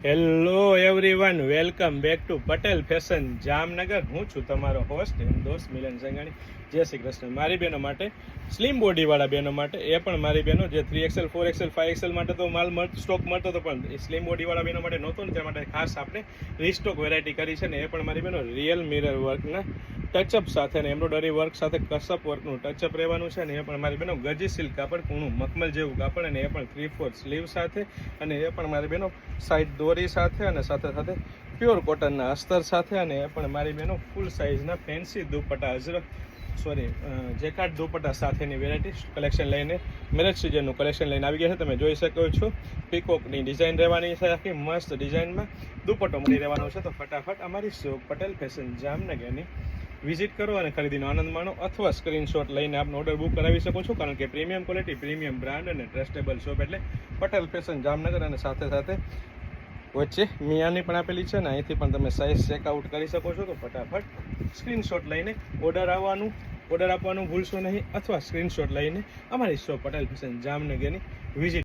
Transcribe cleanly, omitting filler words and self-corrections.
Hello everyone, welcome back to Patel fashion Jamnagar. હું છું તમારો હોસ્ટ એમ દોસ્ત મિલન સંઘાણી. જય શ્રી કૃષ્ણ. મારી બહેનો માટે, સ્લિમ બોડીવાળા બહેનો માટે, એ પણ મારી બહેનો જે 3XL 4XL 5XL માટે તો માલ સ્ટોક મળતો હતો, પણ સ્લિમ બોડીવાળા બહેનો માટે નહોતો ને, તે માટે ખાસ આપણે રીસ્ટોક વેરાયટી કરી છે ને. એ પણ મારી બહેનો રિયલ મિરર વર્કના ટચઅપ સાથે ને એમ્બ્રોઇડરી વર્ક સાથે કસપ વર્કનું ટચઅપ રહેવાનું છે ને. એ પણ મારી બહેનો ગજી સિલ્ક કાપડ, કૂણું મખમલ જેવું કાપડ, અને એ પણ 3/4 સ્લીવ સાથે, અને એ પણ મારી બહેનો સાઈડ દોરી સાથે, અને સાથે સાથે પ્યોર કોટનના અસ્તર સાથે, અને એ પણ મારી બહેનો ફૂલ સાઇઝના ફેન્સી દુપટ્ટા જેકાર્ડ દુપટ્ટા સાથેની વેરાયટી કલેક્શન લઈને, મેરેજ સિઝનનું કલેક્શન લઈને આવી ગયા છે. તમે જોઈ શકો છો, પીકોકની ડિઝાઇન રહેવાની છે, આખી મસ્ત ડિઝાઇનમાં દુપટ્ટો મળી રહેવાનો છે. તો ફટાફટ અમારી શોપ પટેલ ફેશન જામનગરની વિઝિટ કરો અને ખરીદીનો આનંદ માણો, અથવા સ્ક્રીનશોટ લઈને આપનો ઓર્ડર બુક કરાવી શકો છો, કારણ કે પ્રીમિયમ ક્વોલિટી, પ્રીમિયમ બ્રાન્ડ અને ટ્રસ્ટેબલ શોપ એટલે પટેલ ફેશન જામનગર. અને સાથે સાથે વચ્ચે મિયાની પણ આપેલી છે ને, અહીંથી પણ તમે સાઇઝ ચેકઆઉટ કરી શકો છો. તો ફટાફટ સ્ક્રીનશોટ લઈને ઓર્ડર આપવાનું ભૂલશો નહીં, અથવા સ્ક્રીનશોટ લઈને અમારી શોપ પટેલ ફેશન જામનગરની વિઝિટ